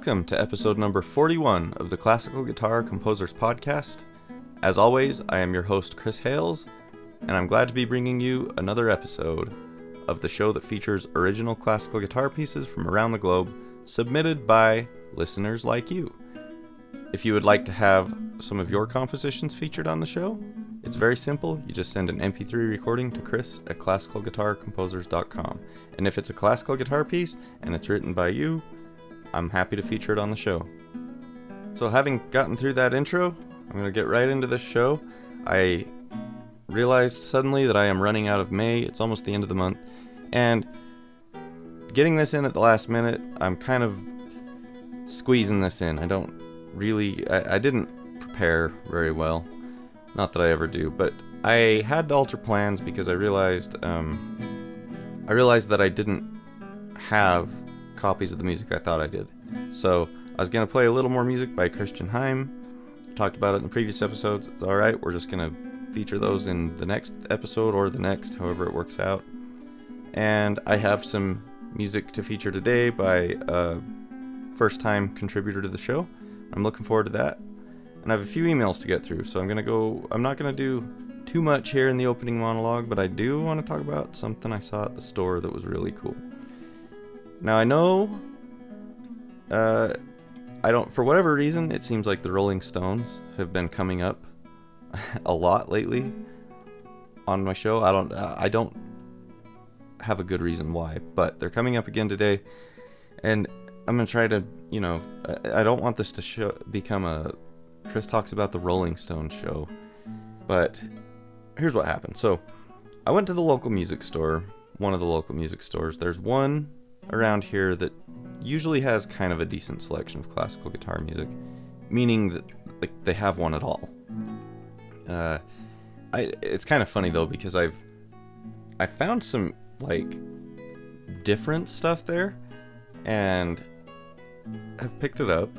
Welcome to episode number 41 of the Classical Guitar Composers Podcast. As always, I am your host, Chris Hales, and I'm glad to be bringing you another episode of the show that features original classical guitar pieces from around the globe, submitted by listeners like you. If you would like to have some of your compositions featured on the show, it's very simple. You just send an MP3 recording to chris@classicalguitarcomposers.com. And if it's a classical guitar piece and it's written by you, I'm happy to feature it on the show. So having gotten through that intro, I'm going to get right into this show. I realized suddenly that I am running out of May. It's almost the end of the month. And getting this in at the last minute, I'm kind of squeezing this in. I didn't prepare very well. Not that I ever do, but I had to alter plans because I realized that I didn't have copies of the music I thought I did. So I was going to play a little more music by Christian Heim. Talked about it in the previous episodes. It's alright, we're just going to feature those in the next episode or the next, however it works out. And I have some music to feature today by a first-time contributor to the show. I'm looking forward to that. And I have a few emails to get through, so I'm not going to do too much here in the opening monologue, but I do want to talk about something I saw at the store that was really cool. Now, I know, for whatever reason, it seems like the Rolling Stones have been coming up a lot lately on my show. I don't have a good reason why, but they're coming up again today, and I'm going to try to, I don't want this to become a Chris Talks About the Rolling Stones show, but here's what happened. So, I went to the local music store, one of the local music stores. There's one around here that usually has kind of a decent selection of classical guitar music, meaning that they have one at all. It's kind of funny though, because I found some different stuff there, and have picked it up.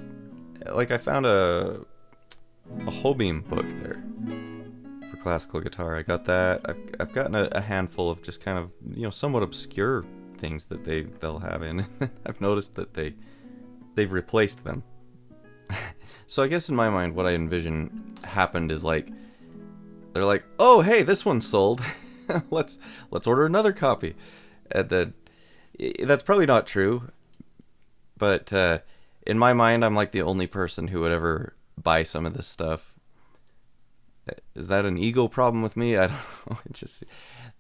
I found a Hobeam book there for classical guitar. I got that. I've gotten a handful of just kind of somewhat obscure things that they'll have in. I've noticed that they've replaced them. So I guess in my mind, what I envision happened is they're like, oh hey, this one's sold. let's order another copy. And then that's probably not true, but in my mind, I'm like the only person who would ever buy some of this stuff. Is that an ego problem with me? I don't know. It's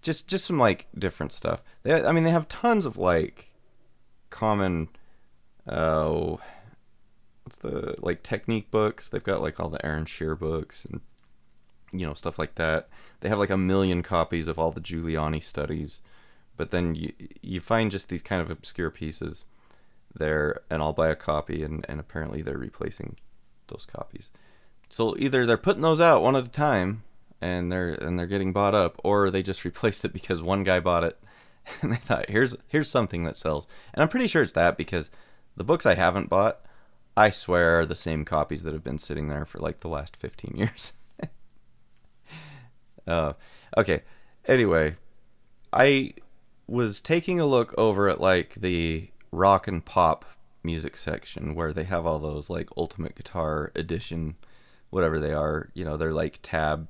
just some different stuff. They have tons of common what's the technique books. They've got all the Aaron Shear books and stuff like that. They have a million copies of all the Giuliani studies, but then you find just these kind of obscure pieces there, and I'll buy a copy, and apparently they're replacing those copies. So either they're putting those out one at a time and they're getting bought up, or they just replaced it because one guy bought it and they thought, here's something that sells. And I'm pretty sure it's that, because the books I haven't bought, I swear, are the same copies that have been sitting there for the last 15 years. Okay. Anyway, I was taking a look over at the rock and pop music section, where they have all those Ultimate Guitar Edition, whatever they are, they're tab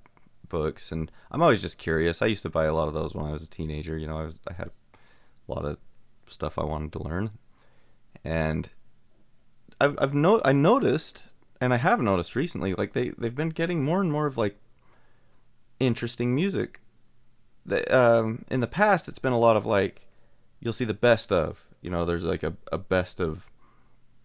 books, and I'm always just curious. I used to buy a lot of those when I was a teenager. I had a lot of stuff I wanted to learn, and I noticed, and I have noticed recently, they've been getting more and more of interesting music. In the past, it's been a lot of you'll see the best of, there's a best of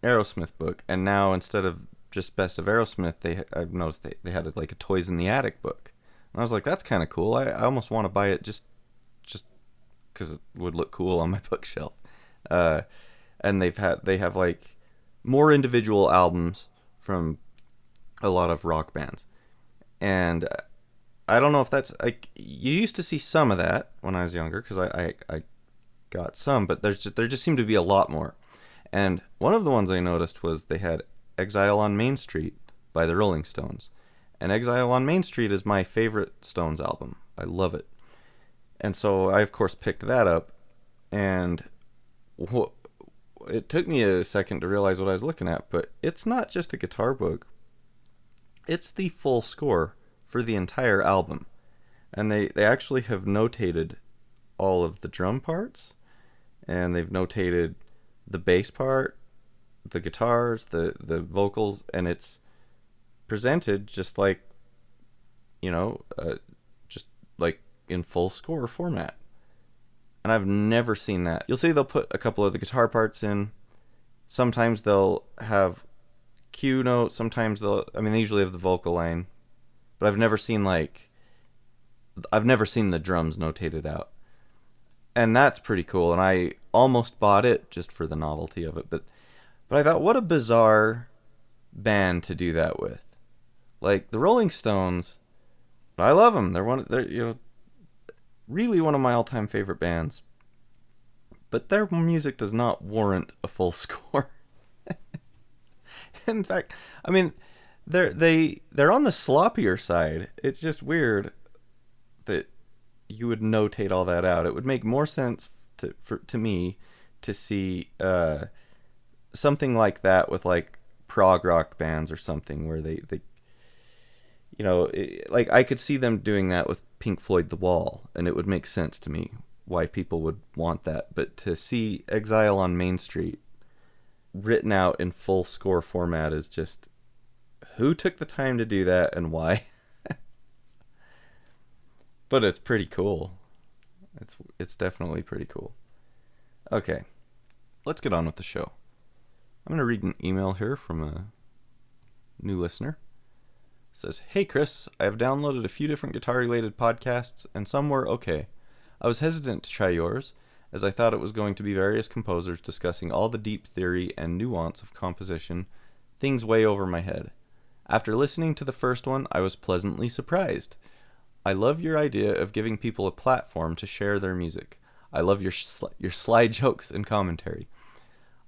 Aerosmith book, and now instead of just best of Aerosmith, I've noticed they had a Toys in the Attic book, and I was like, that's kind of cool. I almost want to buy it just because it would look cool on my bookshelf. And they have more individual albums from a lot of rock bands, and I don't know if that's you used to see some of that when I was younger, because I got some, but there just seemed to be a lot more. And one of the ones I noticed was they had Exile on Main Street by the Rolling Stones. And Exile on Main Street is my favorite Stones album. I love it. And so I, of course, picked that up. And it took me a second to realize what I was looking at, but it's not just a guitar book. It's the full score for the entire album. And they actually have notated all of the drum parts, and they've notated the bass part, the guitars, the vocals, and it's presented just like, just like in full score format. And I've never seen that. You'll see they'll put a couple of the guitar parts in. Sometimes they'll have cue notes. Sometimes they usually have the vocal line. But I've never seen the drums notated out. And that's pretty cool. And I almost bought it just for the novelty of it. But I thought, what a bizarre band to do that with. Like the Rolling Stones, I love them. They're really one of my all-time favorite bands. But their music does not warrant a full score. In fact, they're on the sloppier side. It's just weird that you would notate all that out. It would make more sense to me to see something like that with like prog rock bands or something where they like I could see them doing that with Pink Floyd The Wall, and it would make sense to me why people would want that. But to see Exile on Main Street written out in full score format is just, who took the time to do that and why? But it's pretty cool. It's definitely pretty cool. Okay, let's get on with the show. I'm going to read an email here from a new listener. It says, "Hey Chris, I have downloaded a few different guitar-related podcasts, and some were okay. I was hesitant to try yours, as I thought it was going to be various composers discussing all the deep theory and nuance of composition, things way over my head. After listening to the first one, I was pleasantly surprised. I love your idea of giving people a platform to share their music. I love your sly jokes and commentary.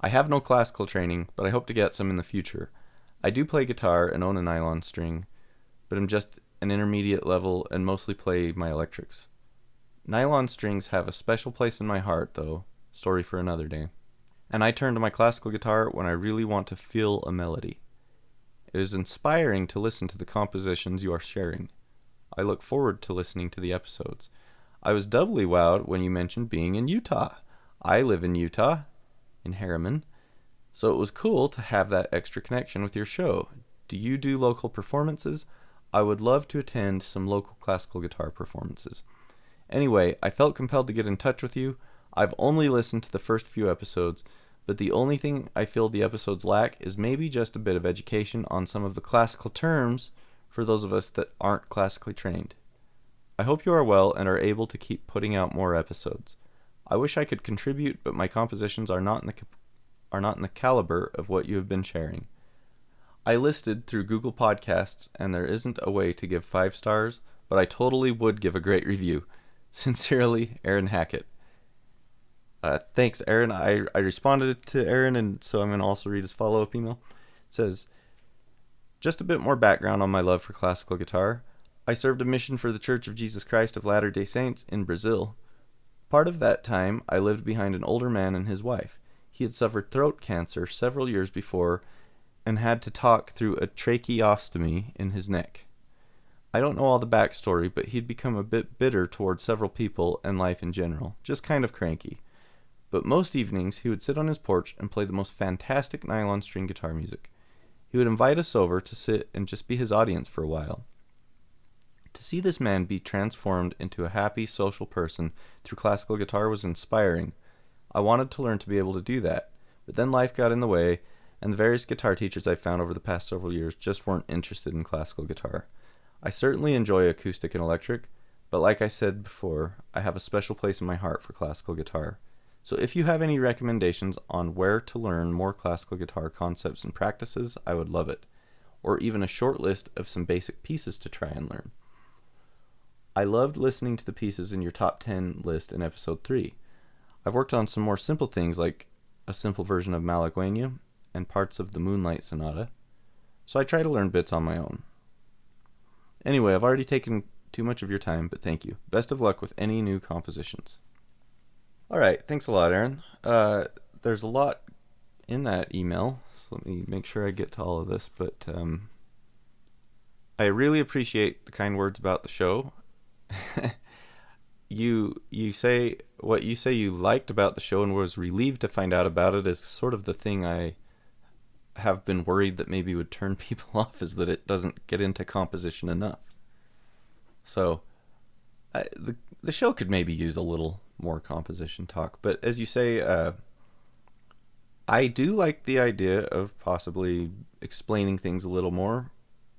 I have no classical training, but I hope to get some in the future. I do play guitar and own a nylon string, but I'm just an intermediate level and mostly play my electrics. Nylon strings have a special place in my heart, though. Story for another day. And I turn to my classical guitar when I really want to feel a melody. It is inspiring to listen to the compositions you are sharing. I look forward to listening to the episodes. I was doubly wowed when you mentioned being in Utah. I live in Utah, in Harriman, so it was cool to have that extra connection with your show. Do you do local performances? I would love to attend some local classical guitar performances. Anyway, I felt compelled to get in touch with you. I've only listened to the first few episodes, but the only thing I feel the episodes lack is maybe just a bit of education on some of the classical terms for those of us that aren't classically trained. I hope you are well and are able to keep putting out more episodes. I wish I could contribute, but my compositions are not in the caliber of what you have been sharing. I listed through Google Podcasts, and there isn't a way to give 5 stars, but I totally would give a great review. Sincerely, Aaron Hackett." Thanks, Aaron. I responded to Aaron, and so I'm going to also read his follow-up email. It says, "Just a bit more background on my love for classical guitar. I served a mission for the Church of Jesus Christ of Latter-day Saints in Brazil. Part of that time, I lived behind an older man and his wife. He had suffered throat cancer several years before and had to talk through a tracheostomy in his neck. I don't know all the backstory, but he'd become a bit bitter toward several people and life in general, just kind of cranky. But most evenings, he would sit on his porch and play the most fantastic nylon string guitar music. He would invite us over to sit and just be his audience for a while. To see this man be transformed into a happy, social person through classical guitar was inspiring. I wanted to learn to be able to do that, but then life got in the way, and the various guitar teachers I've found over the past several years just weren't interested in classical guitar. I certainly enjoy acoustic and electric, but like I said before, I have a special place in my heart for classical guitar. So if you have any recommendations on where to learn more classical guitar concepts and practices, I would love it. Or even a short list of some basic pieces to try and learn. I loved listening to the pieces in your top 10 list in episode 3. I've worked on some more simple things like a simple version of Malagueña and parts of the Moonlight Sonata, so I try to learn bits on my own. Anyway, I've already taken too much of your time, but thank you. Best of luck with any new compositions." All right, thanks a lot, Aaron. There's a lot in that email. So let me make sure I get to all of this. But I really appreciate the kind words about the show. You say what you say you liked about the show and was relieved to find out about it is sort of the thing I have been worried that maybe would turn people off, is that it doesn't get into composition enough. So the show could maybe use a little more composition talk. But as you say, I do like the idea of possibly explaining things a little more.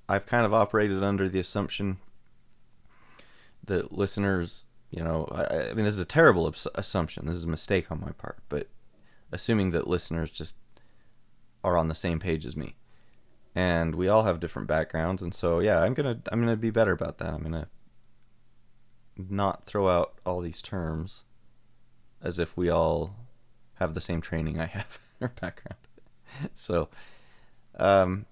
I've kind of operated under the assumption that listeners, I mean, this is a terrible assumption. This is a mistake on my part, but assuming that listeners just are on the same page as me, and we all have different backgrounds, and so yeah, I'm gonna be better about that. I'm gonna not throw out all these terms as if we all have the same training I have or background. So, and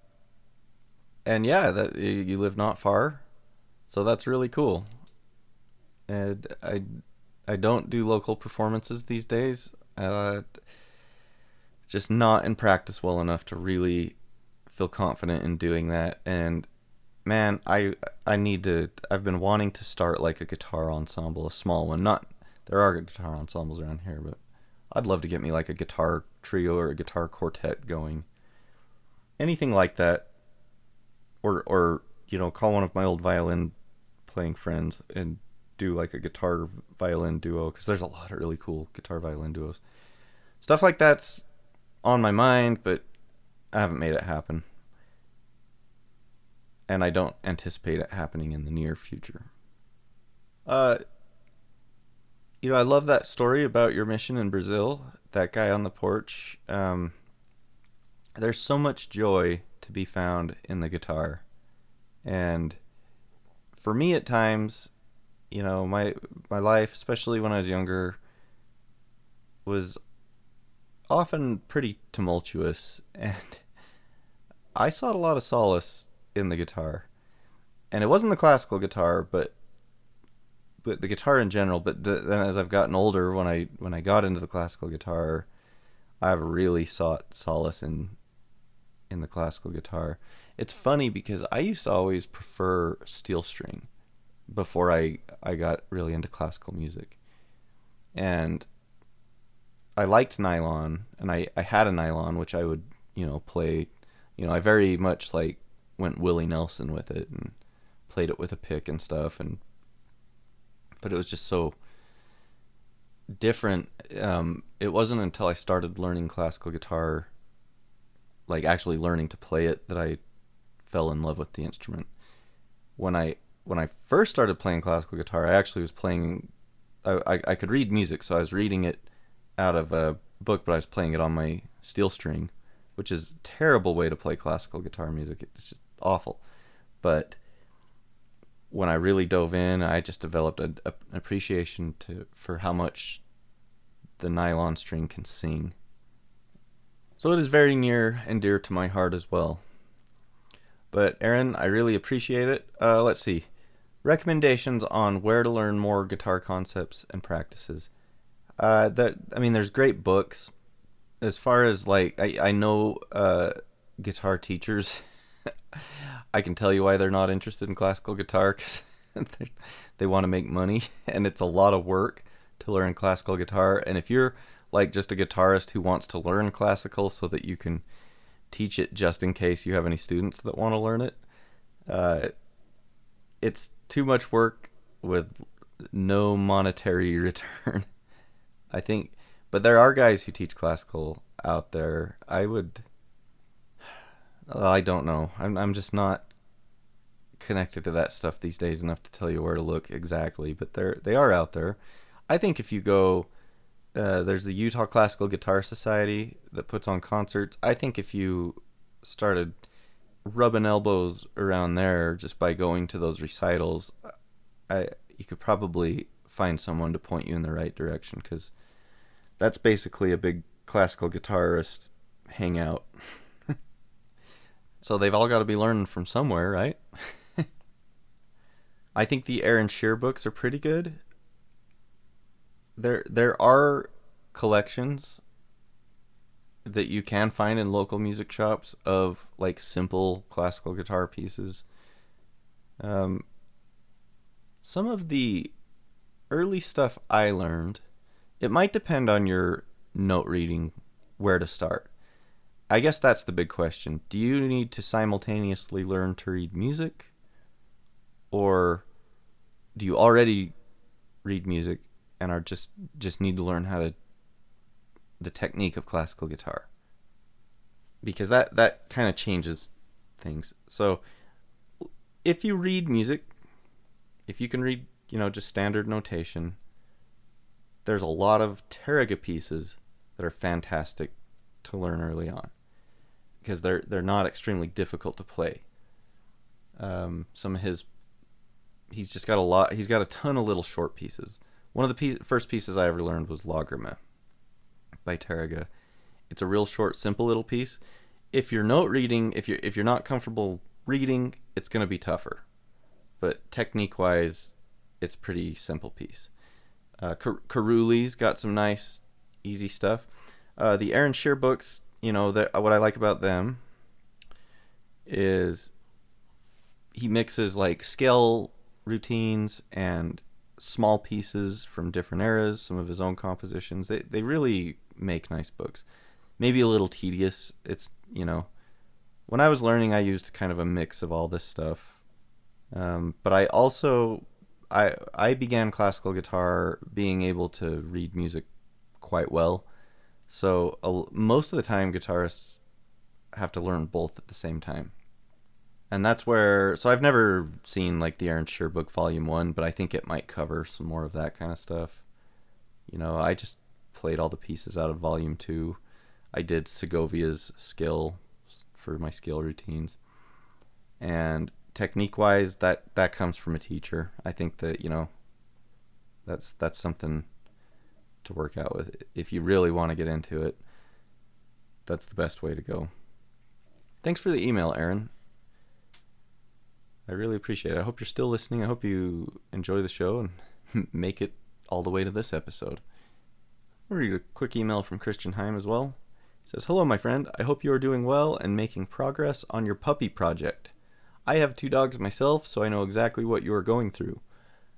yeah, that you live not far, so that's really cool. And I don't do local performances these days. Just not in practice well enough to really feel confident in doing that. And man, I need to. I've been wanting to start like a guitar ensemble, a small one. Not there are guitar ensembles around here, but I'd love to get me like a guitar trio or a guitar quartet going. Anything like that, or call one of my old violin playing friends and do like a guitar violin duo, because there's a lot of really cool guitar violin duos. Stuff like that's on my mind, but I haven't made it happen. And I don't anticipate it happening in the near future. I love that story about your mission in Brazil, that guy on the porch. There's so much joy to be found in the guitar. And for me at times, my life, especially when I was younger, was often pretty tumultuous, and I sought a lot of solace in the guitar. And it wasn't the classical guitar, but the guitar in general. But then as I've gotten older, when I got into the classical guitar, I've really sought solace in the classical guitar. It's funny because I used to always prefer steel string before I got really into classical music. And I liked nylon, and I had a nylon, which I would, play. I very much went Willie Nelson with it and played it with a pick and stuff. But it was just so different. It wasn't until I started learning classical guitar, actually learning to play it, that I fell in love with the instrument. When I first started playing classical guitar, I actually was playing. I could read music, so I was reading it out of a book, but I was playing it on my steel string, which is a terrible way to play classical guitar music. It's just awful. But when I really dove in, I just developed an appreciation for how much the nylon string can sing. So it is very near and dear to my heart as well. But Aaron, I really appreciate it. Let's see. Recommendations on where to learn more guitar concepts and practices. There's great books. As far as I know guitar teachers, I can tell you why they're not interested in classical guitar, because they want to make money, and it's a lot of work to learn classical guitar. And if you're just a guitarist who wants to learn classical so that you can teach it just in case you have any students that want to learn it, it's too much work with no monetary return, I think. But there are guys who teach classical out there. I don't know. I'm just not connected to that stuff these days enough to tell you where to look exactly. But they are out there. I think if you go, there's the Utah Classical Guitar Society that puts on concerts. I think if you started rubbing elbows around there just by going to those recitals, you could probably find someone to point you in the right direction, because that's basically a big classical guitarist hangout. So they've all got to be learning from somewhere, right? I think the Aaron Shear books are pretty good. There are collections that you can find in local music shops of like simple classical guitar pieces. Um, some of the early stuff I learned, it might depend on your note reading where to start. I guess that's the big question. Do you need to simultaneously learn to read music, or do you already read music and are just need to learn how to the technique of classical guitar? Because that kind of changes things. So if you read music, if you can read, just standard notation, there's a lot of Tarrega pieces that are fantastic to learn early on because they're not extremely difficult to play. Some of he's just got a lot. He's got a ton of little short pieces. One of the first pieces I ever learned was Lagrima by Tarrega. It's a real short, simple little piece. If you're note reading, if you're not comfortable reading, it's going to be tougher. But technique-wise, it's a pretty simple piece. Caruli's got some nice, easy stuff. The Aaron Shear books, what I like about them is he mixes like scale routines and small pieces from different eras, some of his own compositions. They really make nice books. Maybe a little tedious. It's, when I was learning, I used kind of a mix of all this stuff. But I also, I began classical guitar being able to read music quite well. So most of the time, guitarists have to learn both at the same time. And that's where, so I've never seen like the Aaron Shear book Volume 1, but I think it might cover some more of that kind of stuff. I just played all the pieces out of Volume 2. I did Segovia's skill for my skill routines. And technique-wise, that comes from a teacher. I think that, that's something to work out with. If you really want to get into it, that's the best way to go. Thanks for the email, Aaron. I really appreciate it. I hope you're still listening. I hope you enjoy the show and make it all the way to this episode. I'll read a quick email from Christian Heim as well. He says, "Hello, my friend. I hope you are doing well and making progress on your puppy project. I have 2 dogs myself, so I know exactly what you are going through.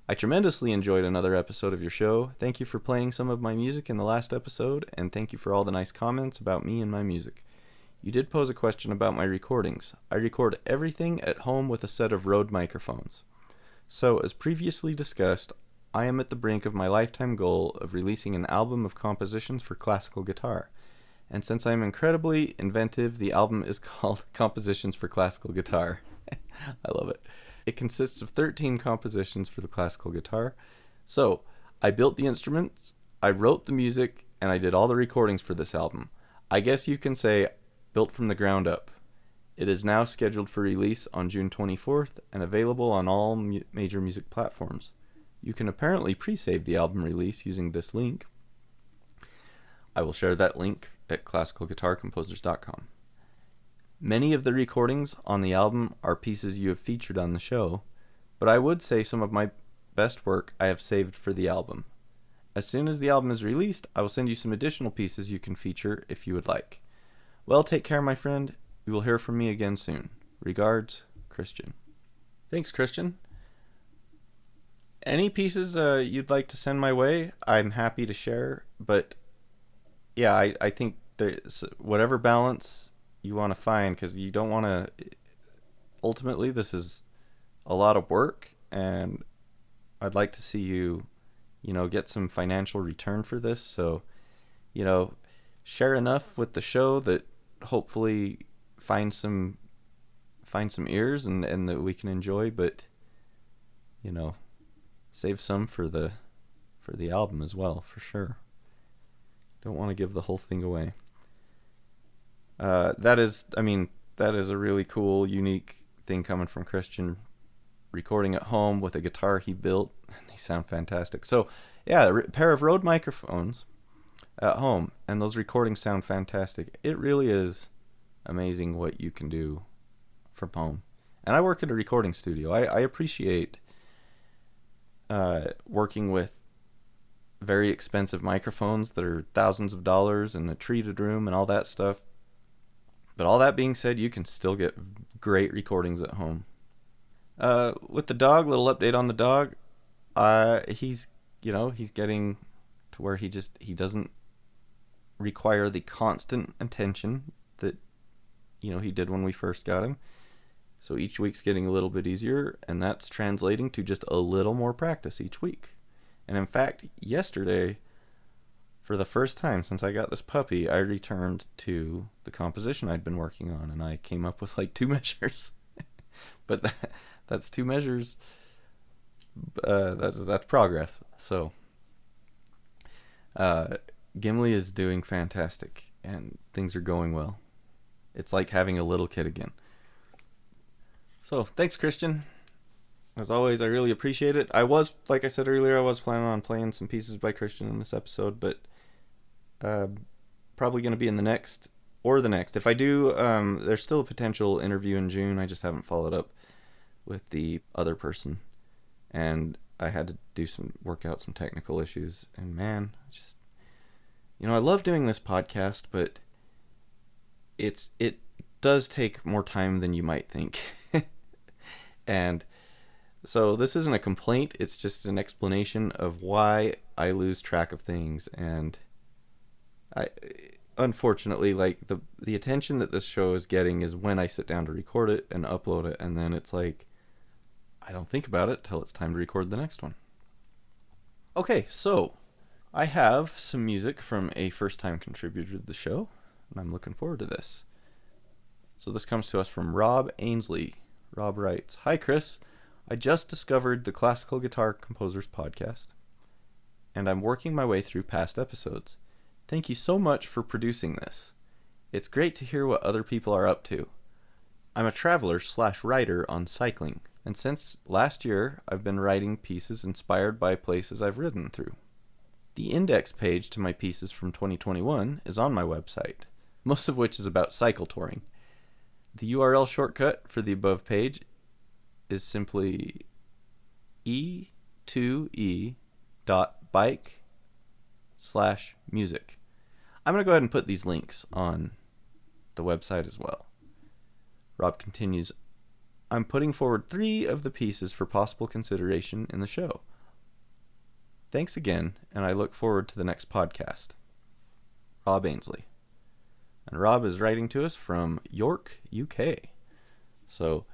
I tremendously enjoyed another episode of your show. Thank you for playing some of my music in the last episode, and thank you for all the nice comments about me and my music. You did pose a question about my recordings. I record everything at home with a set of Rode microphones. So, as previously discussed, I am at the brink of my lifetime goal of releasing an album of compositions for classical guitar. And since I am incredibly inventive, the album is called Compositions for Classical Guitar." I love it. It consists of 13 compositions for the classical guitar. So, I built the instruments, I wrote the music, and I did all the recordings for this album. I guess you can say built from the ground up. It is now scheduled for release on June 24th and available on all major music platforms. You can apparently pre-save the album release using this link. I will share that link at classicalguitarcomposers.com. Many of the recordings on the album are pieces you have featured on the show, but I would say some of my best work I have saved for the album. As soon as the album is released, I will send you some additional pieces you can feature if you would like. Well, take care, my friend. You will hear from me again soon. Regards, Christian. Thanks, Christian. Any pieces you'd like to send my way, I'm happy to share, but yeah, I think there's whatever balance you want to find, because you don't want to, ultimately this is a lot of work, and I'd like to see you get some financial return for this. So share enough with the show that hopefully find some ears and that we can enjoy, but save some for the album as well, for sure. Don't want to give the whole thing away. That is a really cool, unique thing coming from Christian, recording at home with a guitar he built. They sound fantastic. So, yeah, a pair of Rode microphones at home, and those recordings sound fantastic. It really is amazing what you can do from home. And I work at a recording studio. I appreciate working with very expensive microphones that are thousands of dollars and a treated room and all that stuff. But all that being said, you can still get great recordings at home. With the dog, little update on the dog. He's getting to where he doesn't require the constant attention that, he did when we first got him. So each week's getting a little bit easier, and that's translating to just a little more practice each week. And in fact, yesterday, for the first time since I got this puppy, I returned to the composition I'd been working on, and I came up with like 2 measures. But that's 2 measures. That's progress. So Gimli is doing fantastic, and things are going well. It's like having a little kid again. So thanks, Christian. As always, I really appreciate it. Like I said earlier, I was planning on playing some pieces by Christian in this episode, but probably going to be in the next. If I do, there's still a potential interview in June. I just haven't followed up with the other person, and I had to work out some technical issues. And man, I love doing this podcast, but it does take more time than you might think. And so this isn't a complaint, it's just an explanation of why I lose track of things. And unfortunately, like the attention that this show is getting is when I sit down to record it and upload it, and then it's like I don't think about it till it's time to record the next one. Okay, so I have some music from a first-time contributor to the show, and I'm looking forward to this. So this comes to us from Rob Ainsley. Rob writes, "Hi Chris, I just discovered the Classical Guitar Composers podcast, and I'm working my way through past episodes. Thank you so much for producing this. It's great to hear what other people are up to. I'm a traveler/writer on cycling, and since last year I've been writing pieces inspired by places I've ridden through. The index page to my pieces from 2021 is on my website, most of which is about cycle touring. The URL shortcut for the above page is simply e2e.bike/music. I'm going to go ahead and put these links on the website as well." Rob continues, "I'm putting forward 3 of the pieces for possible consideration in the show. Thanks again, and I look forward to the next podcast. Rob Ainsley." And Rob is writing to us from York, UK. So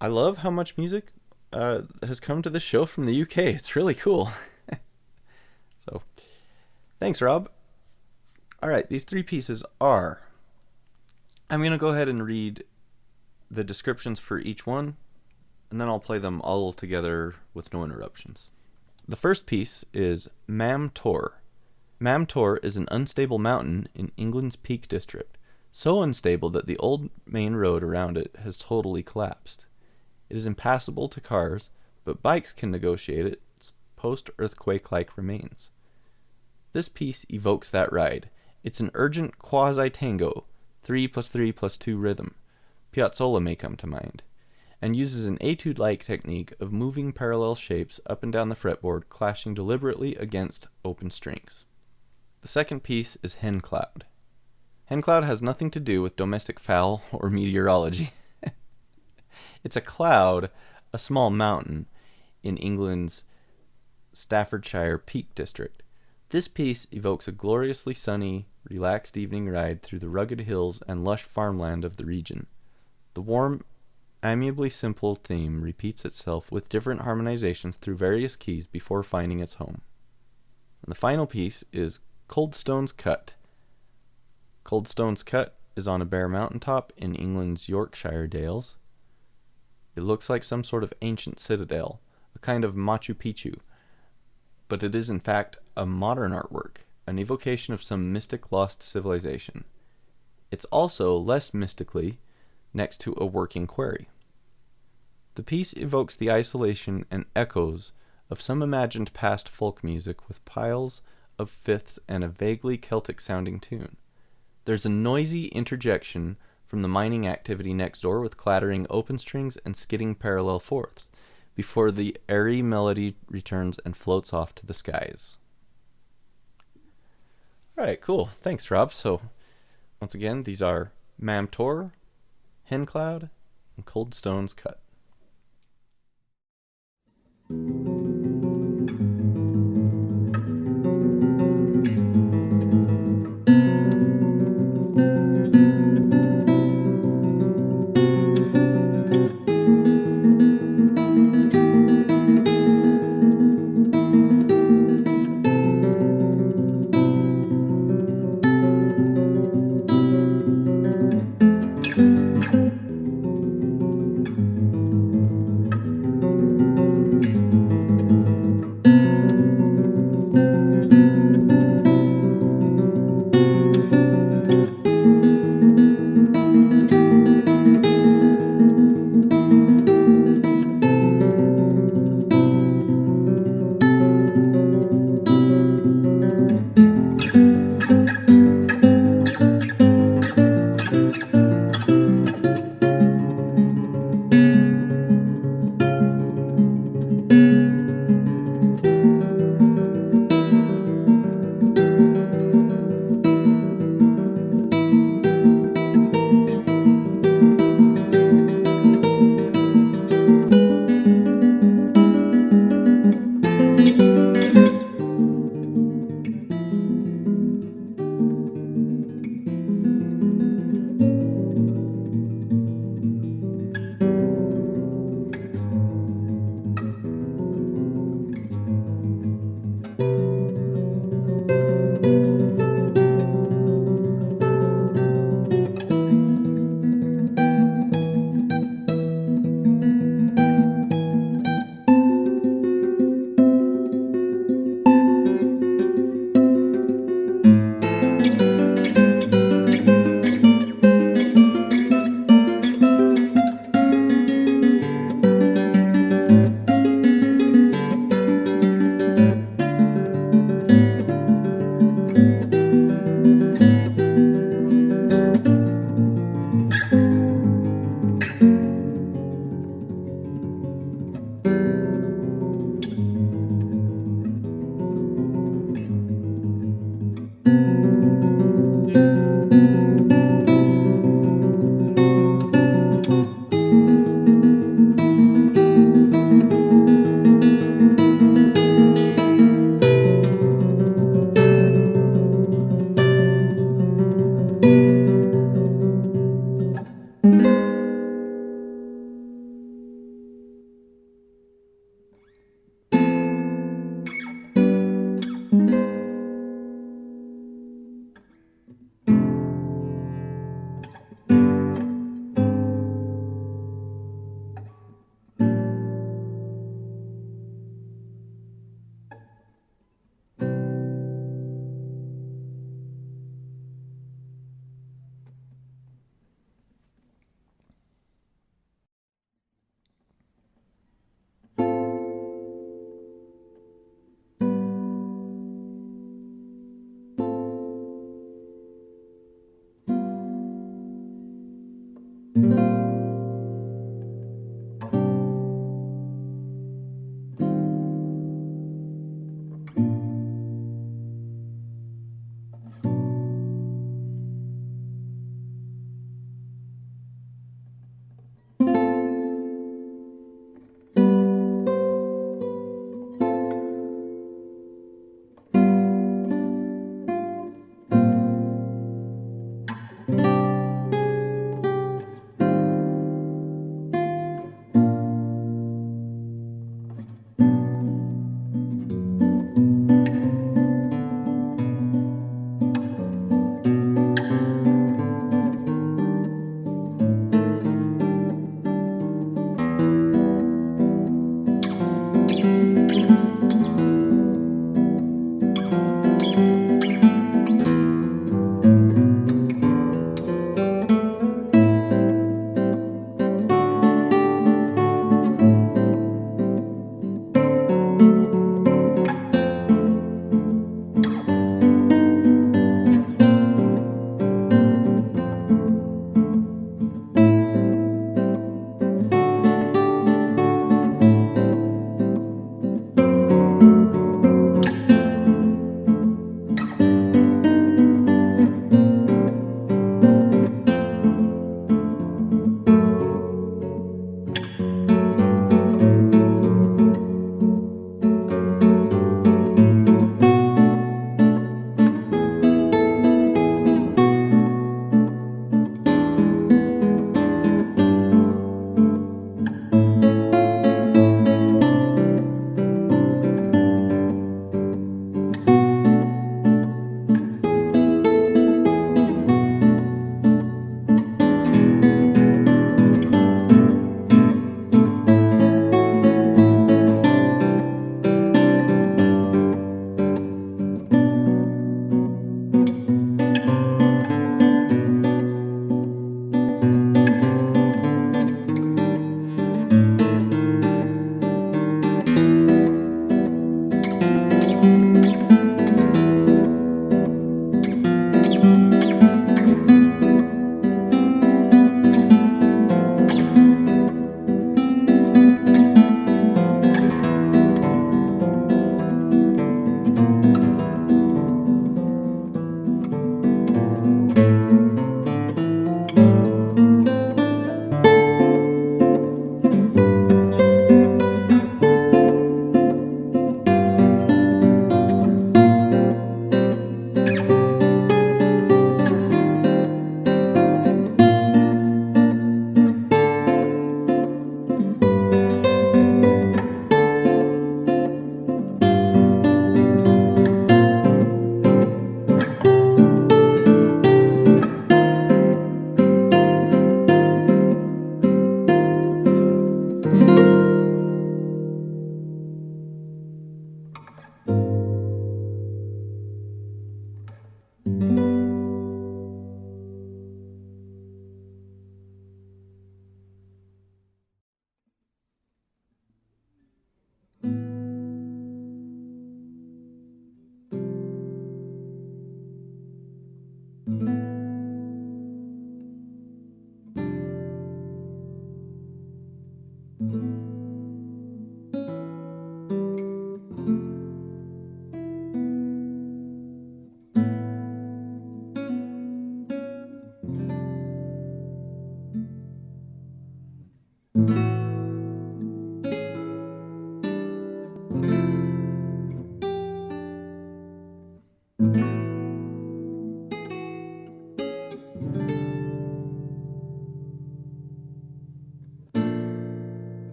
I love how much music has come to the show from the UK. It's really cool. So thanks, Rob. All right, these 3 pieces are... I'm going to go ahead and read the descriptions for each one, and then I'll play them all together with no interruptions. The first piece is Mamtor. Mamtor is an unstable mountain in England's Peak District, so unstable that the old main road around it has totally collapsed. It is impassable to cars, but bikes can negotiate its post-earthquake-like remains. This piece evokes that ride. It's an urgent quasi-tango, 3+3+2 rhythm. Piazzolla may come to mind, and uses an etude-like technique of moving parallel shapes up and down the fretboard, clashing deliberately against open strings. The second piece is Hencloud. Hencloud has nothing to do with domestic fowl or meteorology. It's a cloud, a small mountain, in England's Staffordshire Peak District. This piece evokes a gloriously sunny, relaxed evening ride through the rugged hills and lush farmland of the region. The warm, amiably simple theme repeats itself with different harmonizations through various keys before finding its home. And the final piece is Coldstone's Cut. Coldstone's Cut is on a bare mountaintop in England's Yorkshire Dales. It looks like some sort of ancient citadel, a kind of Machu Picchu, but it is in fact a modern artwork, an evocation of some mystic lost civilization. It's also, less mystically, next to a working quarry. The piece evokes the isolation and echoes of some imagined past folk music with piles of fifths and a vaguely Celtic-sounding tune. There's a noisy interjection from the mining activity next door with clattering open strings and skidding parallel fourths, before the airy melody returns and floats off to the skies. All right, cool. Thanks, Rob. So, once again, these are Mamtor, Hencloud, and Cold Stones Cut.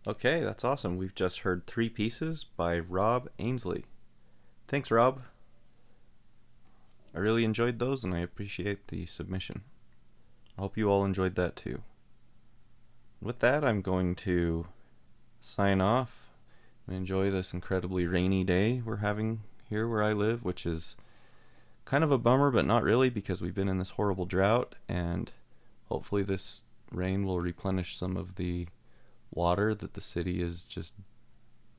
Okay, that's awesome. We've just heard 3 pieces by Rob Ainsley. Thanks, Rob. I really enjoyed those and I appreciate the submission. I hope you all enjoyed that too. With that, I'm going to sign off. Enjoy this incredibly rainy day we're having here where I live, which is kind of a bummer, but not really, because we've been in this horrible drought, and hopefully this rain will replenish some of the water that the city is just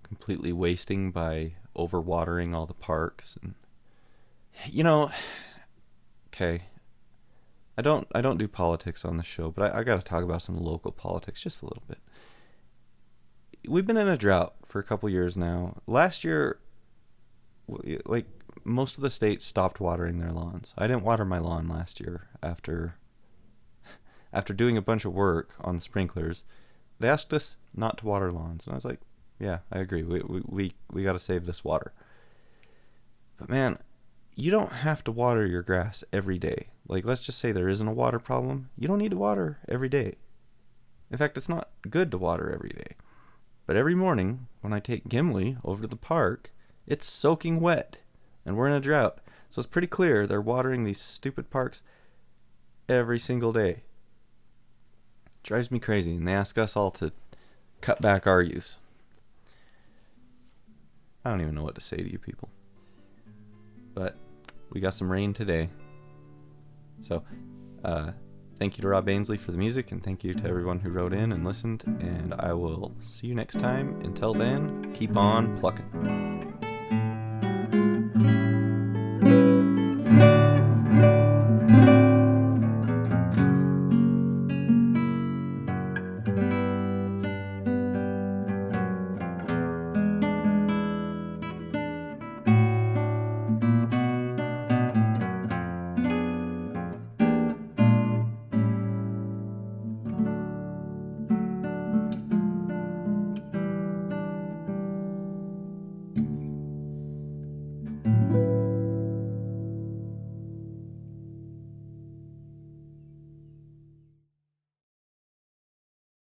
completely wasting by overwatering all the parks. And okay, I don't do politics on the show, but I got to talk about some local politics just a little bit. We've been in a drought for a couple years now. Last year, like, most of the states stopped watering their lawns. I didn't water my lawn last year after doing a bunch of work on the sprinklers. They asked us not to water lawns, and I was like, yeah, I agree. We got to save this water. But man, you don't have to water your grass every day. Like, let's just say there isn't a water problem. You don't need to water every day. In fact, it's not good to water every day. But every morning, when I take Gimli over to the park, it's soaking wet, and we're in a drought. So it's pretty clear they're watering these stupid parks every single day. It drives me crazy, and they ask us all to cut back our use. I don't even know what to say to you people. But we got some rain today. So, thank you to Rob Ainsley for the music, and thank you to everyone who wrote in and listened, and I will see you next time. Until then, keep on plucking.